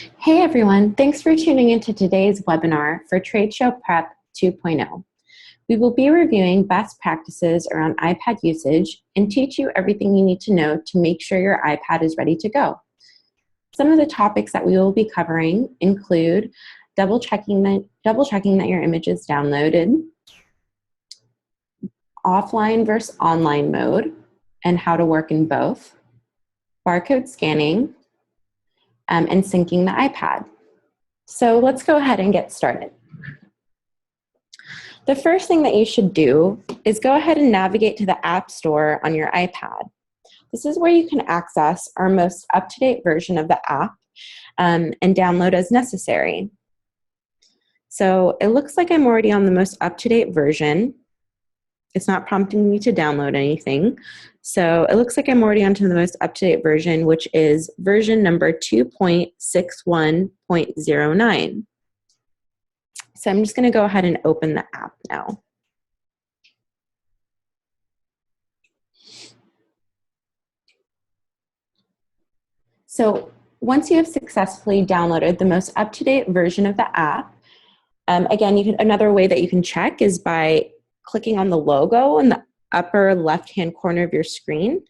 Hey everyone, thanks for tuning into today's webinar for Tradeshow Prep 2.0. We will be reviewing best practices around iPad usage and teach you everything you need to know to make sure your iPad is ready to go. Some of the topics that we will be covering include double checking that your image is downloaded, offline versus online mode, and how to work in both, barcode scanning, and syncing the iPad. So let's go ahead and get started. The first thing that you should do is go ahead and navigate to the App Store on your iPad. This is where you can access our most up-to-date version of the app and download as necessary. So it looks like I'm already on the most up-to-date version. It's not prompting me to download anything. So it looks like I'm already onto the most up-to-date version, which is version number 2.61.09. So I'm just going to go ahead and open the app now. So once you have successfully downloaded the most up-to-date version of the app, again, another way that you can check is by clicking on the logo in the upper left-hand corner of your screen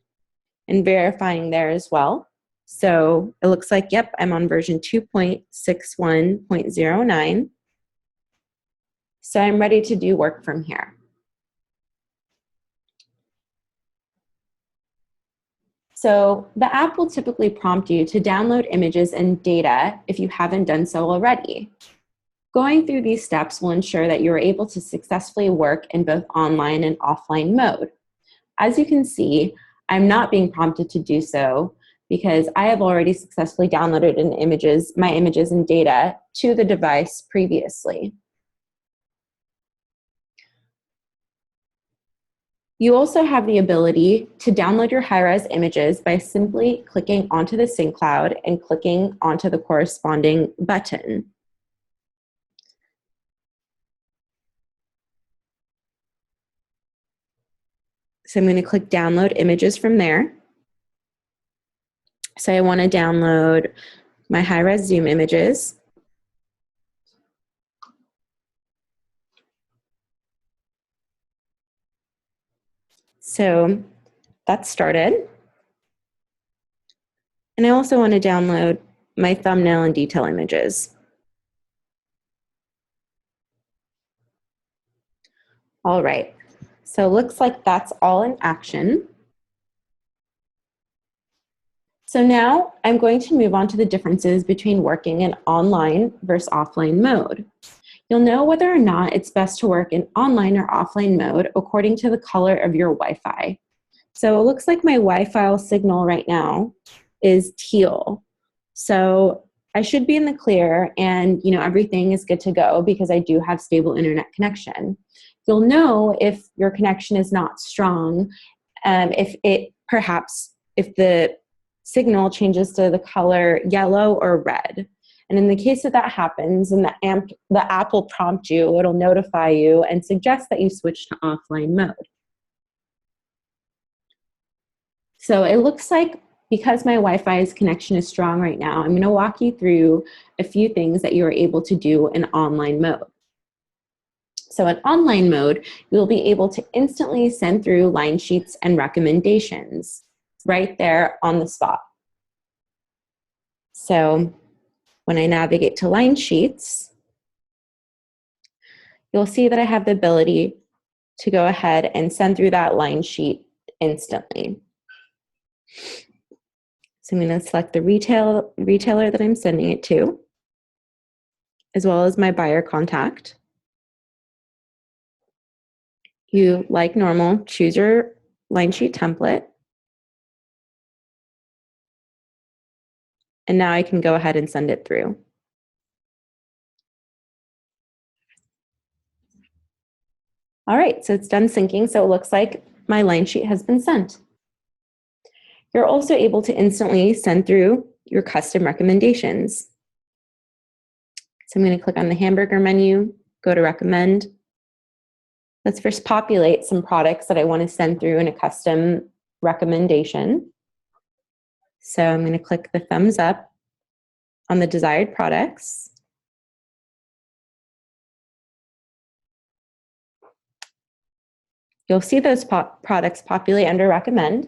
and verifying there as well. So it looks like, yep, I'm on version 2.61.09. So I'm ready to do work from here. So the app will typically prompt you to download images and data if you haven't done so already. Going through these steps will ensure that you're able to successfully work in both online and offline mode. As you can see, I'm not being prompted to do so because I have already successfully downloaded my images and data to the device previously. You also have the ability to download your HighRes images by simply clicking onto the sync cloud and clicking onto the corresponding button. So I'm going to click download images from there. So I want to download my HighRes Zoom images. So that's started. And I also want to download my thumbnail and detail images. All right, so it looks like that's all in action. So now I'm going to move on to the differences between working in online versus offline mode. You'll know whether or not it's best to work in online or offline mode according to the color of your Wi-Fi. So it looks like my Wi-Fi signal right now is teal. So I should be in the clear and everything is good to go because I do have stable internet connection. You'll know if your connection is not strong, if the signal changes to the color yellow or red. And in the case that happens, and the app will prompt you, it'll notify you and suggest that you switch to offline mode. So it looks like because my Wi-Fi's connection is strong right now, I'm going to walk you through a few things that you are able to do in online mode. So in online mode, you'll be able to instantly send through line sheets and recommendations right there on the spot. So when I navigate to line sheets, you'll see that I have the ability to go ahead and send through that line sheet instantly. So I'm going to select the retailer that I'm sending it to, as well as my buyer contact. You, like normal, choose your line sheet template. And now I can go ahead and send it through. All right, so it's done syncing, so it looks like my line sheet has been sent. You're also able to instantly send through your custom recommendations. So I'm going to click on the hamburger menu, go to recommend. Let's first populate some products that I want to send through in a custom recommendation. So I'm going to click the thumbs up on the desired products. You'll see those products populate under recommend.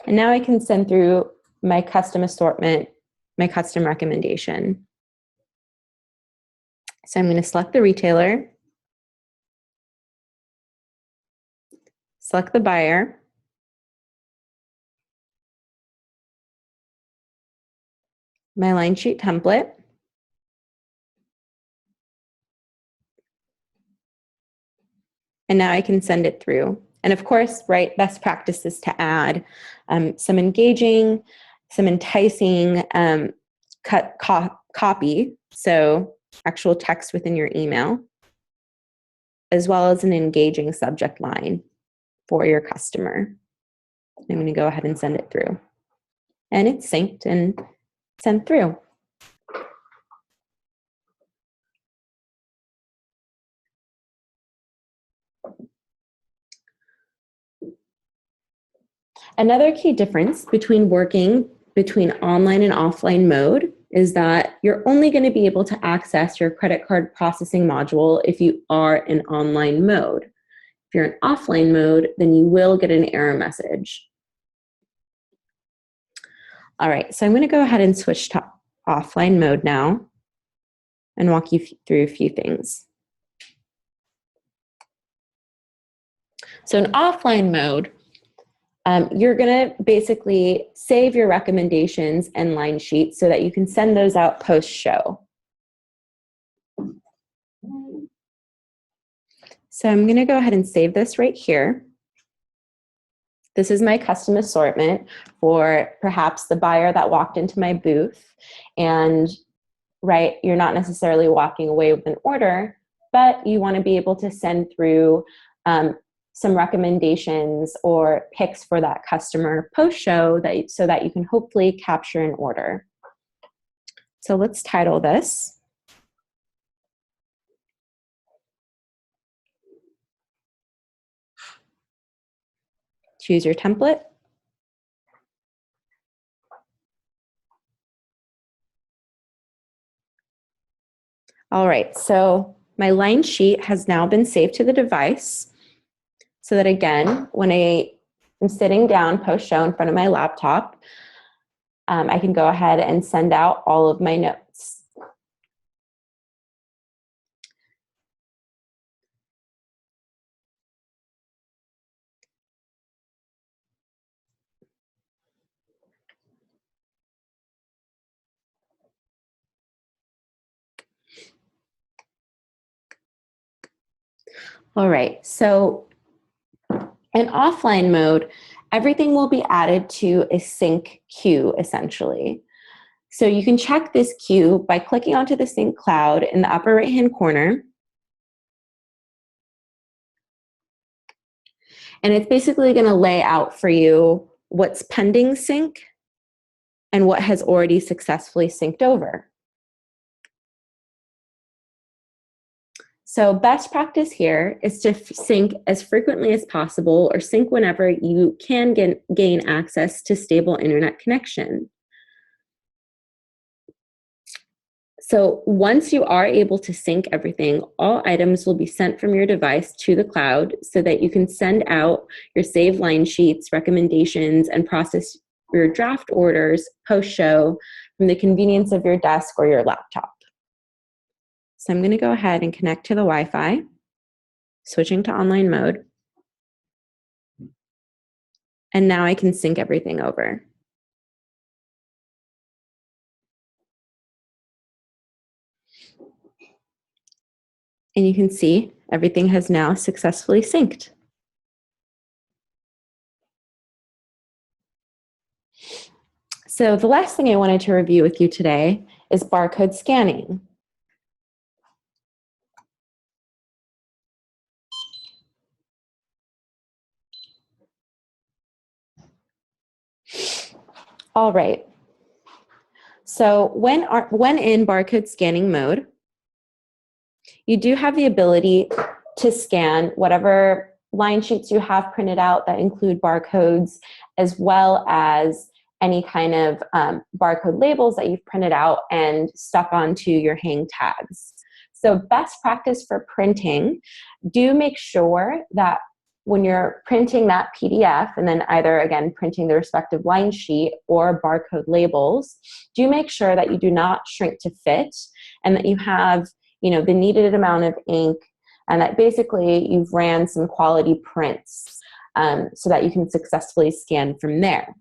And now I can send through my custom assortment, my custom recommendation. So I'm going to select the retailer, select the buyer, my line sheet template, and now I can send it through. And of course, right, best practice is to add some engaging, some enticing copy, so actual text within your email, as well as an engaging subject line for your customer. I'm going to go ahead and send it through. And it's synced and sent through. Another key difference between working between online and offline mode is that you're only going to be able to access your credit card processing module if you are in online mode. If you're in offline mode, then you will get an error message. All right, so I'm going to go ahead and switch to offline mode now and walk you through a few things. So in offline mode, you're going to basically save your recommendations and line sheets so that you can send those out post-show. So I'm going to go ahead and save this right here. This is my custom assortment for perhaps the buyer that walked into my booth, and right, you're not necessarily walking away with an order, but you want to be able to send through some recommendations or picks for that customer post-show so that you can hopefully capture an order. So let's title this. Choose your template. All right, so my line sheet has now been saved to the device so that again, when I'm sitting down post-show in front of my laptop, I can go ahead and send out all of my notes. All right, so in offline mode, everything will be added to a sync queue, essentially. So you can check this queue by clicking onto the sync cloud in the upper right-hand corner. And it's basically going to lay out for you what's pending sync and what has already successfully synced over. So best practice here is to sync as frequently as possible or sync whenever you can gain access to stable internet connection. So once you are able to sync everything, all items will be sent from your device to the cloud so that you can send out your saved line sheets, recommendations, and process your draft orders post-show from the convenience of your desk or your laptop. So I'm going to go ahead and connect to the Wi-Fi, switching to online mode. And now I can sync everything over. And you can see everything has now successfully synced. So the last thing I wanted to review with you today is barcode scanning. All right. So when in barcode scanning mode, you do have the ability to scan whatever line sheets you have printed out that include barcodes, as well as any kind of barcode labels that you've printed out and stuck onto your hang tags. So best practice for printing, do make sure that when you're printing that PDF and then either, again, printing the respective line sheet or barcode labels, do make sure that you do not shrink to fit and that you have, the needed amount of ink and that basically you've ran some quality prints so that you can successfully scan from there.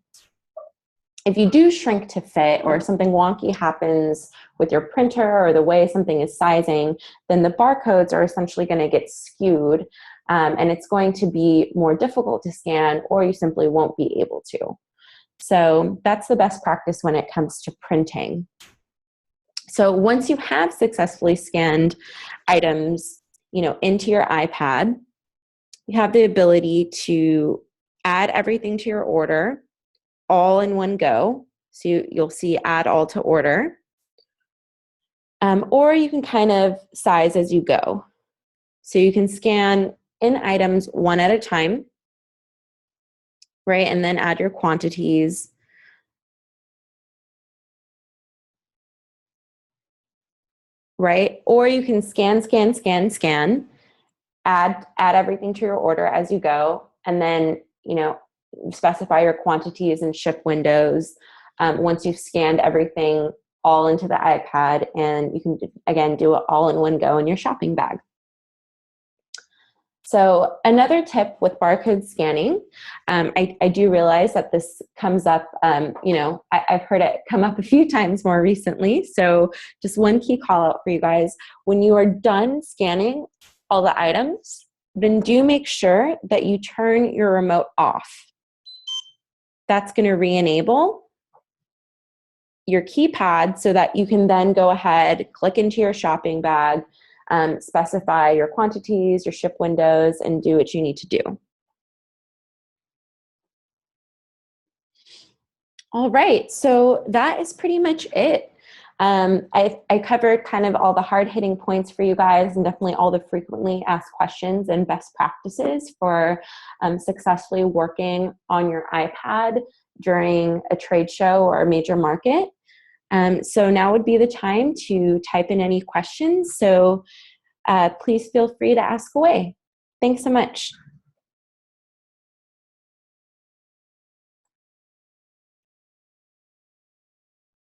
If you do shrink to fit or something wonky happens with your printer or the way something is sizing, then the barcodes are essentially going to get skewed and it's going to be more difficult to scan or you simply won't be able to. So that's the best practice when it comes to printing. So once you have successfully scanned items, into your iPad, you have the ability to add everything to your order all in one go. So you'll see add all to order. Or you can kind of size as you go. So you can scan in items one at a time, right? And then add your quantities. Right? Or you can scan, add everything to your order as you go, and then, specify your quantities and ship windows once you've scanned everything all into the iPad, and you can, again, do it all in one go in your shopping bag. So another tip with barcode scanning, I do realize that this comes up, I've heard it come up a few times more recently. So just one key call out for you guys. When you are done scanning all the items, then do make sure that you turn your remote off. That's going to re-enable your keypad so that you can then go ahead, click into your shopping bag, specify your quantities, your ship windows, and do what you need to do. All right, so that is pretty much it. I covered kind of all the hard-hitting points for you guys and definitely all the frequently asked questions and best practices for successfully working on your iPad during a trade show or a major market. So now would be the time to type in any questions. So please feel free to ask away. Thanks so much.